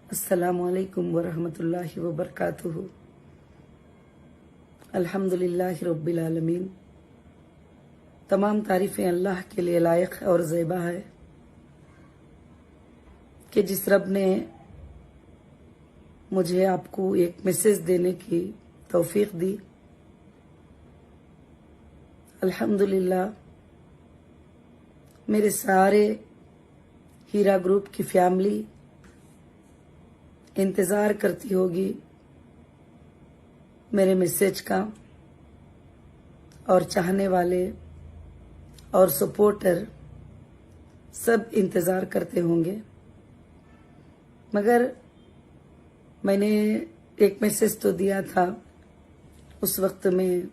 अस्सलामुअलैकुम वरहमतुल्लाहि वबरकातुहू। अल्हम्दुलिल्लाहि रब्बिल आलमीन। तमाम तारीफ़ें अल्लाह के लिए लायक और ज़ेबा है कि जिस रब ने मुझे आपको एक मैसेज देने की तौफीक दी। अल्हम्दुलिल्लाह मेरे सारे हीरा ग्रुप की फैमिली इंतज़ार करती होगी मेरे मैसेज का, और चाहने वाले और सपोर्टर सब इंतज़ार करते होंगे। मगर मैंने एक मैसेज तो दिया था, उस वक्त में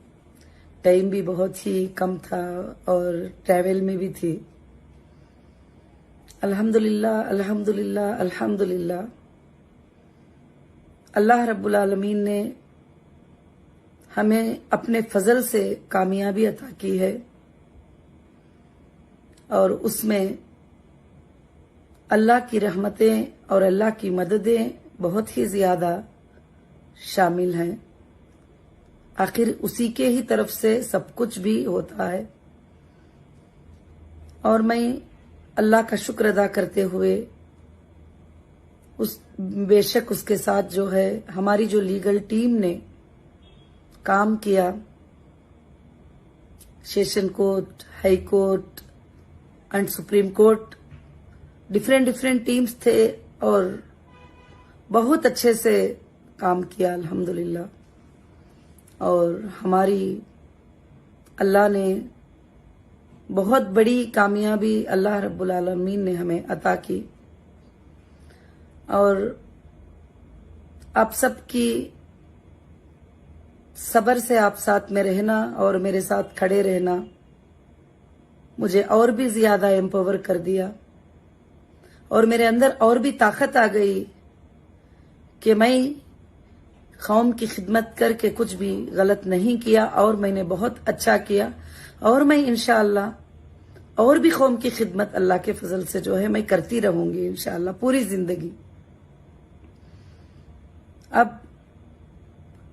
टाइम भी बहुत ही कम था और ट्रैवल में भी थी। अल्हम्दुलिल्लाह अल्हम्दुलिल्लाह अल्हम्दुलिल्लाह अल्लाह रब्बुल आलमीन ने हमें अपने फजल से कामयाबी अता की है, और उसमें अल्लाह की रहमतें और अल्लाह की मददें बहुत ही ज्यादा शामिल हैं। आखिर उसी के ही तरफ से सब कुछ भी होता है, और मैं अल्लाह का शुक्र अदा करते हुए बेशक उसके साथ जो है हमारी जो लीगल टीम ने काम किया, session court, high court and supreme court, different teams थे और बहुत अच्छे से काम किया अल्हम्दुलिल्लाह। और हमारी अल्लाह ने बहुत बड़ी कामयाबी अल्लाह रब्बुल आलमीन ने हमें अता की। और आप सबकी सब्र से आप साथ में रहना और मेरे साथ खड़े रहना मुझे और भी ज्यादा एम्पावर कर दिया, और मेरे अंदर और भी ताकत आ गई कि मैं कौम की खिदमत करके कुछ भी गलत नहीं किया, और मैंने बहुत अच्छा किया, और मैं इंशाअल्लाह और भी कौम की खिदमत अल्लाह के फजल से जो है मैं करती रहूंगी इंशाअल्लाह पूरी जिंदगी। अब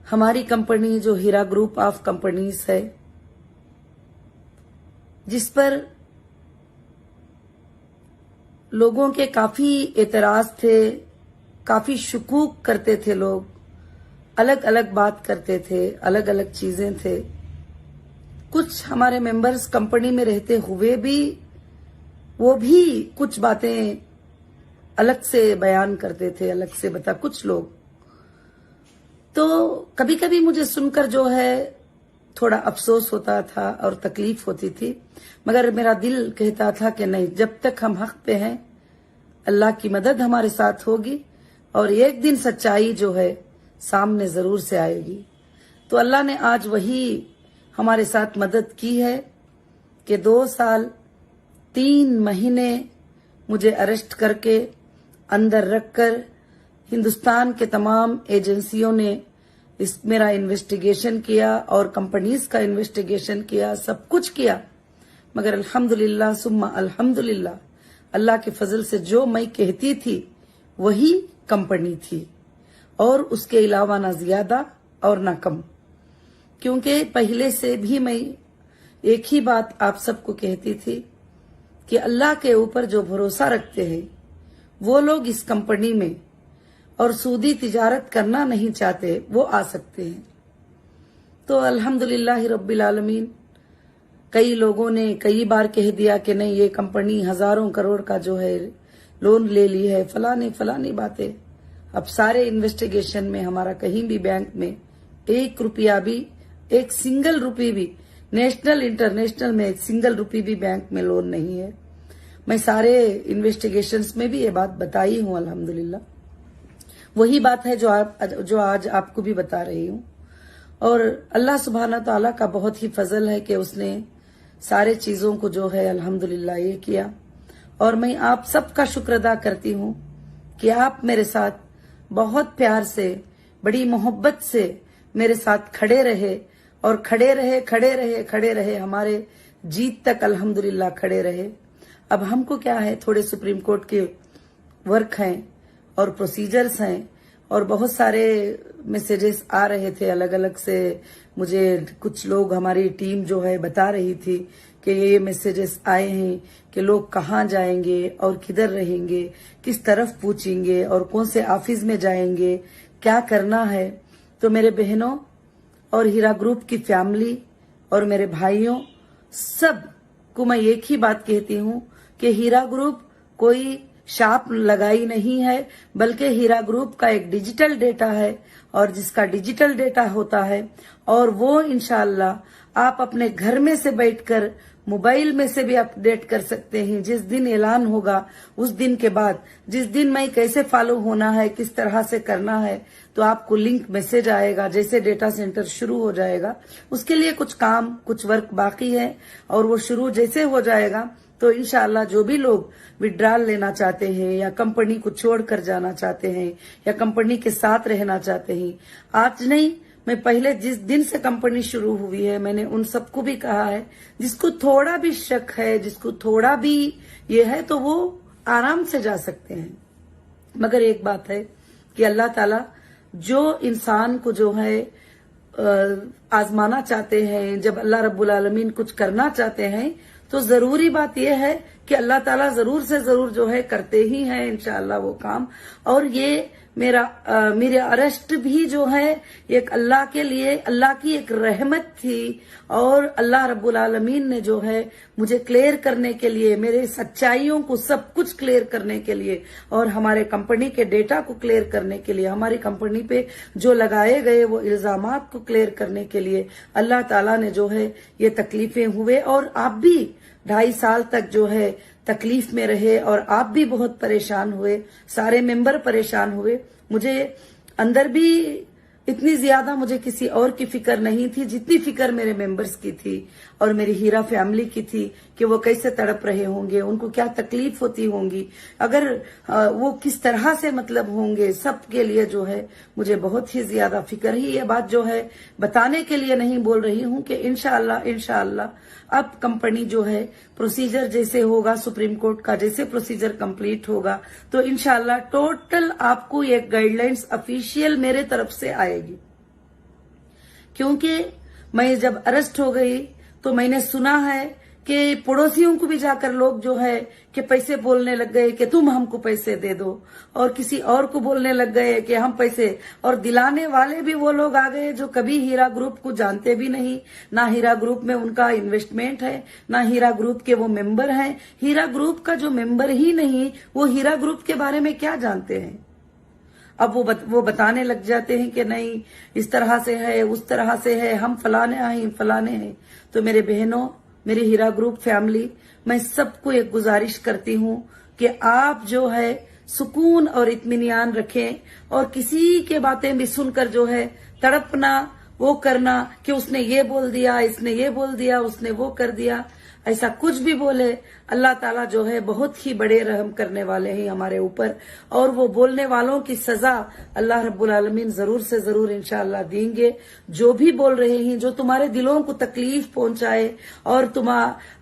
हमारी कंपनी जो हीरा ग्रुप ऑफ कंपनीज है, जिस पर लोगों के काफी एतराज थे, काफी शुकूक करते थे लोग, अलग अलग बात करते थे, अलग अलग चीजें थे। कुछ हमारे मेंबर्स कंपनी में रहते हुए भी वो भी कुछ बातें अलग से बयान करते थे, अलग से बता कुछ लोग। तो कभी कभी मुझे सुनकर जो है थोड़ा अफसोस होता था और तकलीफ होती थी, मगर मेरा दिल कहता था कि नहीं, जब तक हम हक पे हैं अल्लाह की मदद हमारे साथ होगी, और एक दिन सच्चाई जो है सामने जरूर से आएगी। तो अल्लाह ने आज वही हमारे साथ मदद की है कि 2 साल 3 महीने मुझे अरेस्ट करके अंदर रखकर हिंदुस्तान के तमाम एजेंसियों ने मेरा इन्वेस्टिगेशन किया और कंपनीज का इन्वेस्टिगेशन किया, सब कुछ किया। मगर अल्हम्दुलिल्लाह सुम्मा अल्हम्दुलिल्लाह अल्लाह के फजल से जो मैं कहती थी वही कंपनी थी, और उसके अलावा ना ज्यादा और ना कम। क्योंकि पहले से भी मैं एक ही बात आप सबको कहती थी कि अल्लाह के ऊपर जो भरोसा रखते हैं वो लोग इस कंपनी में और सूदी तिजारत करना नहीं चाहते वो आ सकते हैं। तो अल्हम्दुलिल्लाह रब्बिल आलमीन, कई लोगों ने कई बार कह दिया कि नहीं, ये कंपनी हजारों करोड़ का जो है लोन ले ली है, फलानी बातें। अब सारे इन्वेस्टिगेशन में हमारा कहीं भी बैंक में 1 रुपया भी, 1 सिंगल रुपये भी, नेशनल इंटरनेशनल में 1 सिंगल रुपये भी बैंक में लोन नहीं है। मैं सारे इन्वेस्टिगेशंस में भी ये बात बताई हूं अल्हम्दुलिल्लाह। वही बात है जो आज आपको भी बता रही हूं। और अल्लाह सुब्हाना ताला का बहुत ही फजल है कि उसने सारे चीजों को जो है अल्हम्दुलिल्लाह ये किया, और मैं आप सबका शुक्र अदा करती हूं कि आप मेरे साथ बहुत प्यार से, बड़ी मोहब्बत से मेरे साथ खड़े रहे, और खड़े रहे हमारे जीत तक अल्हम्दुलिल्लाह खड़े रहे। अब हमको क्या है, थोड़े सुप्रीम कोर्ट के वर्क हैं और प्रोसीजर्स हैं, और बहुत सारे मैसेजेस आ रहे थे अलग अलग से। मुझे कुछ लोग, हमारी टीम जो है बता रही थी कि ये मैसेजेस आए हैं कि लोग कहाँ जाएंगे और किधर रहेंगे, किस तरफ पूछेंगे और कौन से ऑफिस में जाएंगे, क्या करना है। तो मेरे बहनों और हीरा ग्रुप की फैमिली और मेरे भाइयों, सब को मैं एक ही बात कहती हूँ कि हीरा ग्रुप कोई शाप लगाई नहीं है, बल्कि हीरा ग्रुप का एक डिजिटल डेटा है, और जिसका डिजिटल डेटा होता है और वो इंशाअल्लाह आप अपने घर में से बैठकर मोबाइल में से भी अपडेट कर सकते हैं। जिस दिन ऐलान होगा उस दिन के बाद, जिस दिन मैं कैसे फॉलो होना है, किस तरह से करना है, तो आपको लिंक मैसेज आएगा। जैसे डेटा सेंटर शुरू हो जाएगा, उसके लिए कुछ काम, कुछ वर्क बाकी है, और वो शुरू जैसे हो जाएगा तो इंशाअल्लाह जो भी लोग विड्रॉल लेना चाहते हैं या कंपनी को छोड़कर जाना चाहते हैं या कंपनी के साथ रहना चाहते हैं, आज नहीं, मैं पहले जिस दिन से कंपनी शुरू हुई है मैंने उन सबको भी कहा है, जिसको थोड़ा भी शक है, जिसको थोड़ा भी ये है, तो वो आराम से जा सकते हैं। मगर एक बात है कि अल्लाह ताला जो इंसान को जो है आजमाना चाहते हैं, जब अल्लाह रब्बुल आलमीन कुछ करना चाहते हैं तो जरूरी बात यह है कि अल्लाह ताला जरूर से जरूर जो है करते ही हैं इंशाअल्लाह वो काम। और ये मेरे अरेस्ट भी जो है एक अल्लाह के लिए, अल्लाह की एक रहमत थी, और अल्लाह रब्बुल आलमीन ने जो है मुझे क्लियर करने के लिए, मेरे सच्चाइयों को सब कुछ क्लियर करने के लिए, और हमारे कंपनी के डेटा को क्लियर करने के लिए, हमारी कंपनी पे जो लगाए गए वो इल्जामात को क्लियर करने के लिए अल्लाह ताला ने जो है ये तकलीफें हुए। और आप भी 2.5 साल तक जो है तकलीफ में रहे, और आप भी बहुत परेशान हुए, सारे मेंबर परेशान हुए। मुझे अंदर भी इतनी ज्यादा मुझे किसी और की फिक्र नहीं थी जितनी फिक्र मेरे मेंबर्स की थी और मेरी हीरा फैमिली की थी कि वो कैसे तड़प रहे होंगे, उनको क्या तकलीफ होती होंगी, अगर वो किस तरह से मतलब होंगे। सब के लिए जो है मुझे बहुत ही ज्यादा फिक्र ही। ये बात जो है बताने के लिए नहीं बोल रही हूं कि इंशाअल्लाह अब कंपनी जो है प्रोसीजर जैसे होगा, सुप्रीम कोर्ट का जैसे प्रोसीजर कंप्लीट होगा, तो इंशाअल्लाह टोटल आपको एक गाइडलाइंस ऑफिशियल मेरे तरफ से आएगी। क्योंकि मैं जब अरेस्ट हो गई तो मैंने सुना है कि पड़ोसियों को भी जाकर लोग जो है कि पैसे बोलने लग गए कि तुम हमको पैसे दे दो, और किसी और को बोलने लग गए कि हम पैसे, और दिलाने वाले भी वो लोग आ गए जो कभी हीरा ग्रुप को जानते भी नहीं, ना हीरा ग्रुप में उनका इन्वेस्टमेंट है, ना हीरा ग्रुप के वो मेंबर हैं। हीरा ग्रुप का जो मेंबर ही नहीं, वो हीरा ग्रुप के बारे में क्या जानते हैं। अब वो बताने लग जाते हैं कि नहीं इस तरह से है, उस तरह से है, हम फलाने हैं फलाने हैं। तो मेरे बहनों, मेरी हीरा ग्रुप फैमिली, मैं सबको एक गुजारिश करती हूं कि आप जो है सुकून और इत्मीनान रखें, और किसी के बातें भी सुनकर जो है तड़पना, वो करना कि उसने ये बोल दिया, इसने ये बोल दिया, उसने वो कर दिया, ऐसा कुछ भी बोले, अल्लाह ताला जो है बहुत ही बड़े रहम करने वाले हैं हमारे ऊपर, और वो बोलने वालों की सजा अल्लाह रब्बुल आलमीन जरूर से जरूर इंशाअल्लाह देंगे। जो भी बोल रहे हैं, जो तुम्हारे दिलों को तकलीफ पहुंचाए, और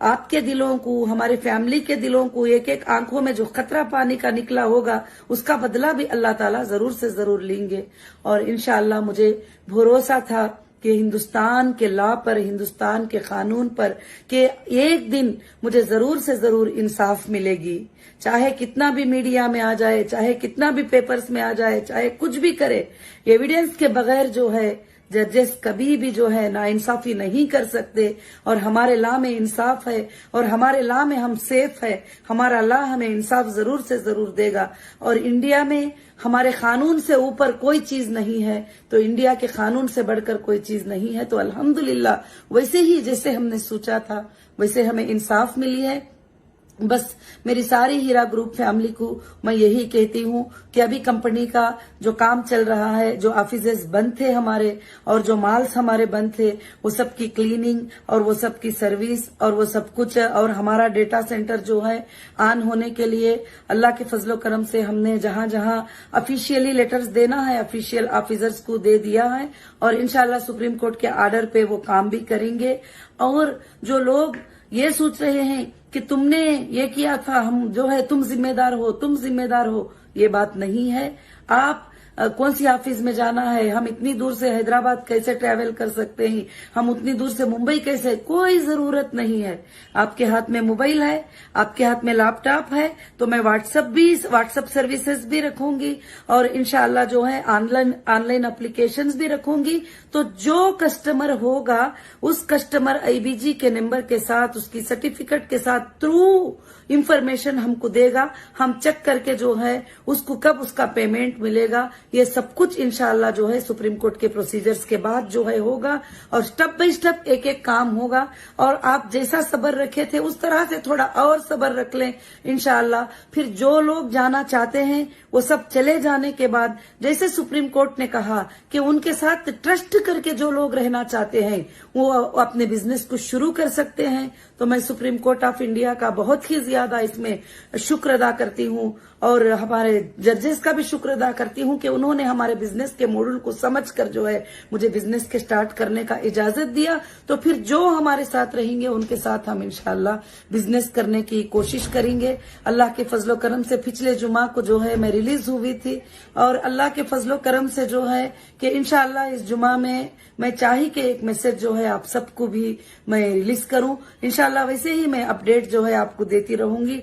आपके दिलों को, हमारे फैमिली के दिलों को, एक एक आंखों में जो खतरा पानी का निकला होगा, उसका बदला भी अल्लाह ताला जरूर से जरूर लेंगे। और इंशाअल्लाह मुझे भरोसा था कि हिंदुस्तान के लॉ पर, हिंदुस्तान के कानून पर, कि एक दिन मुझे जरूर से जरूर इंसाफ मिलेगी, चाहे कितना भी मीडिया में आ जाए, चाहे कितना भी पेपर्स में आ जाए, चाहे कुछ भी करे। एविडेंस के बगैर जो है जजेस कभी भी जो है नाइंसाफी नहीं कर सकते, और हमारे लॉ में इंसाफ है, और हमारे लॉ में हम सेफ है। हमारा लॉ हमें इंसाफ जरूर से जरूर देगा, और इंडिया में हमारे कानून से ऊपर कोई चीज नहीं है, तो इंडिया के कानून से बढ़कर कोई चीज नहीं है। तो अल्हम्दुलिल्लाह वैसे ही जैसे हमने सोचा था वैसे हमें इंसाफ मिली है। बस मेरी सारी हीरा ग्रुप फैमिली को मैं यही कहती हूँ कि अभी कंपनी का जो काम चल रहा है, जो ऑफिसेस बंद थे हमारे, और जो माल्स हमारे बंद थे, वो सब की क्लीनिंग और वो सब की सर्विस और वो सब कुछ, और हमारा डेटा सेंटर जो है ऑन होने के लिए अल्लाह के फजलो करम से हमने जहां जहां ऑफिशियली लेटर्स देना है ऑफिशियल ऑफिसर्स को दे दिया है, और इंशाल्लाह सुप्रीम कोर्ट के आर्डर पे वो काम भी करेंगे। और जो लोग ये सोच रहे हैं कि तुमने ये किया था, हम जो है तुम जिम्मेदार हो, तुम जिम्मेदार हो। ये बात नहीं है। आप कौन सी ऑफिस में जाना है, हम इतनी दूर से हैदराबाद कैसे ट्रैवल कर सकते हैं, हम उतनी दूर से मुंबई कैसे, कोई जरूरत नहीं है। आपके हाथ में मोबाइल है, आपके हाथ में लैपटॉप है, तो मैं व्हाट्सएप सर्विसेज भी रखूंगी और इंशाल्लाह जो है ऑनलाइन एप्लीकेशंस भी रखूंगी। तो जो कस्टमर होगा उस कस्टमर आईबीजी के नंबर के साथ, उसकी सर्टिफिकेट के साथ थ्रू इंफॉर्मेशन हमको देगा, हम चेक करके जो है उसको कब उसका पेमेंट मिलेगा, ये सब कुछ इंशाल्लाह जो है सुप्रीम कोर्ट के प्रोसीजर्स के बाद जो है होगा और स्टेप बाय स्टेप एक एक काम होगा। और आप जैसा सब्र रखे थे उस तरह से थोड़ा और सब्र रख लें इंशाल्लाह। फिर जो लोग जाना चाहते हैं वो सब चले जाने के बाद, जैसे सुप्रीम कोर्ट ने कहा कि उनके साथ ट्रस्ट करके जो लोग रहना चाहते हैं वो अपने बिजनेस को शुरू कर सकते हैं। तो मैं सुप्रीम कोर्ट ऑफ इंडिया का बहुत ही ज्यादा इसमें शुक्र अदा करती हूँ और हमारे जजेस का भी शुक्र अदा करती हूँ कि उन्होंने हमारे बिजनेस के मॉडल को समझकर जो है मुझे बिजनेस के स्टार्ट करने का इजाजत दिया। तो फिर जो हमारे साथ रहेंगे उनके साथ हम इंशाल्लाह बिजनेस करने की कोशिश करेंगे। अल्लाह के फजलो करम से पिछले जुमा को जो है मैं रिलीज हुई थी और अल्लाह के फजलो करम से जो है कि इंशाल्लाह इस जुमा में मैं चाही कि एक मैसेज जो है आप सबको भी मैं रिलीज करूं। इंशाल्लाह वैसे ही मैं अपडेट जो है आपको देती रहूंगी।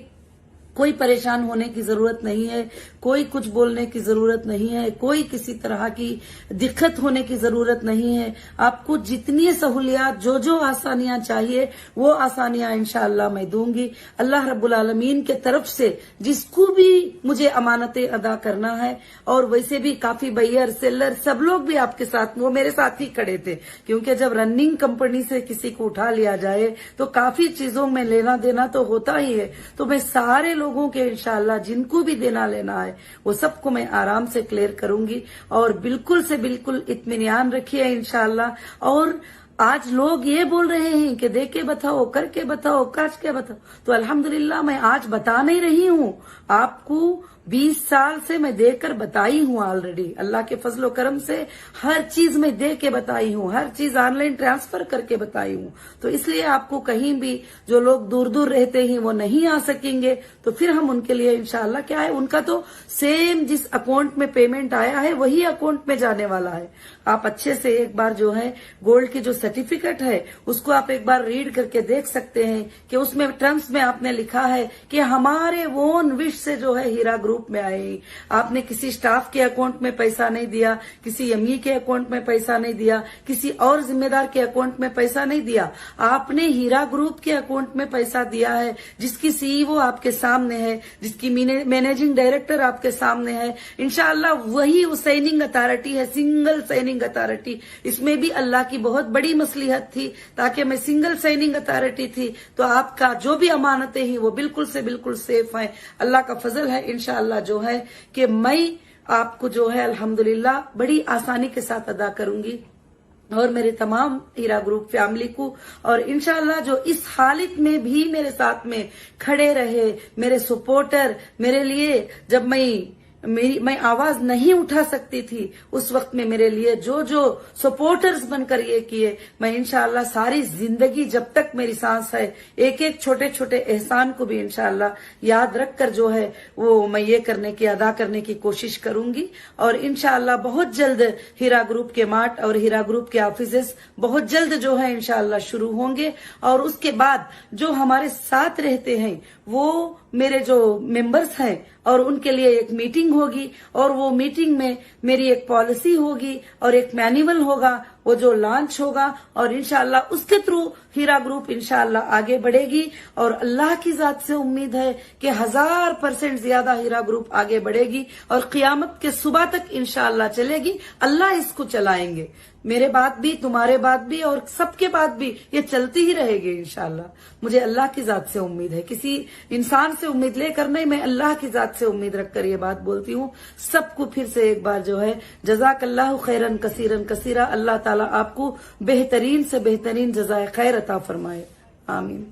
कोई परेशान होने की जरूरत नहीं है, कोई कुछ बोलने की जरूरत नहीं है, कोई किसी तरह की दिक्कत होने की जरूरत नहीं है। आपको जितनी सहूलियात जो आसानियां चाहिए वो आसानियां इंशाअल्लाह मैं दूंगी। अल्लाह रब्बुल आलमीन के तरफ से जिसको भी मुझे अमानतें अदा करना है, और वैसे भी काफी बायर सेलर सब लोग भी आपके साथ, वो मेरे साथ ही खड़े थे, क्योंकि जब रनिंग कंपनी से किसी को उठा लिया जाए तो काफी चीजों में लेना देना तो होता ही है। तो मैं सारे लोगों के इंशाअल्लाह जिनको भी देना लेना है वो सबको मैं आराम से क्लियर करूंगी और बिल्कुल से बिल्कुल इत्मीनान रखिए इंशाअल्लाह। और आज लोग ये बोल रहे हैं कि दे के बताओ, करके बताओ, काट के बताओ, तो अल्हम्दुलिल्लाह मैं आज बता नहीं रही हूँ आपको। 20 साल से मैं देकर बताई हूँ ऑलरेडी। अल्लाह के फजलो करम से हर चीज मैं दे के बताई हूँ, हर चीज ऑनलाइन ट्रांसफर करके बताई हूँ। तो इसलिए आपको कहीं भी जो लोग दूर दूर रहते हैं वो नहीं आ सकेंगे, तो फिर हम उनके लिए इंशाअल्लाह क्या है, उनका तो सेम जिस अकाउंट में पेमेंट आया है वही अकाउंट में जाने वाला है। आप अच्छे से एक बार जो है गोल्ड की जो सर्टिफिकेट है उसको आप एक बार रीड करके देख सकते हैं कि उसमें टर्म्स में आपने लिखा है कि हमारे ओन विश से जो है हीरा ग्रुप में आए। आपने किसी स्टाफ के अकाउंट में पैसा नहीं दिया, किसी एमई के अकाउंट में पैसा नहीं दिया, किसी और जिम्मेदार के अकाउंट में पैसा नहीं दिया, आपने हीरा ग्रुप के अकाउंट में पैसा दिया है, जिसकी सीईओ आपके सामने है, जिसकी मैनेजिंग डायरेक्टर आपके सामने है। इंशाअल्लाह वही साइनिंग अथॉरिटी है, सिंगल साइनिंग अथॉरिटी। इसमें भी अल्लाह की बहुत बड़ी मसलिहत थी, ताकि मैं सिंगल साइनिंग अथॉरिटी थी तो आपका जो भी अमानतें हैं वो बिल्कुल से बिल्कुल सेफ है। अल्लाह का फजल है इंशाअल्लाह जो है कि मैं आपको जो है अल्हम्दुलिल्लाह बड़ी आसानी के साथ अदा करूंगी और मेरे तमाम हीरा ग्रुप फैमिली को। और इंशाअल्लाह जो इस हालत में भी मेरे साथ में खड़े रहे, मेरे सपोर्टर, मेरे लिए जब मैं आवाज नहीं उठा सकती थी उस वक्त में मेरे लिए जो सपोर्टर्स बनकर ये किए, मैं इंशाअल्लाह सारी जिंदगी जब तक मेरी सांस है एक एक छोटे छोटे एहसान को भी इंशाअल्लाह याद रखकर जो है वो मैं ये अदा करने की कोशिश करूंगी। और इंशाअल्लाह बहुत जल्द हीरा ग्रुप के मार्ट और हीरा ग्रुप के ऑफिसेस बहुत जल्द जो है इंशाअल्लाह शुरू होंगे। और उसके बाद जो हमारे साथ रहते हैं वो मेरे जो मेंबर्स हैं और उनके लिए एक मीटिंग होगी और वो मीटिंग में मेरी एक पॉलिसी होगी और एक मैनुअल होगा वो जो लॉन्च होगा और इंशाअल्लाह उसके थ्रू हीरा ग्रुप इंशाअल्लाह आगे बढ़ेगी। और अल्लाह की जात से उम्मीद है कि 1000% ज्यादा हीरा ग्रुप आगे बढ़ेगी और क़यामत के सुबह तक इंशाअल्लाह चलेगी। अल्लाह इसको चलाएंगे, मेरे बाद भी, तुम्हारे बाद भी और सबके बाद भी ये चलती ही रहेगी इंशाअल्लाह। मुझे अल्लाह की जात से उम्मीद है, किसी इंसान से उम्मीद लेकर नहीं, मैं अल्लाह की जात से उम्मीद रखकर ये बात बोलती हूँ। सबको फिर से एक बार जो है जज़ाकल्लाहु खैरन कसीरन कसीरा। अल्लाह ताला आपको बेहतरीन से बेहतरीन जज़ाए खैर अता फरमाए। आमीन।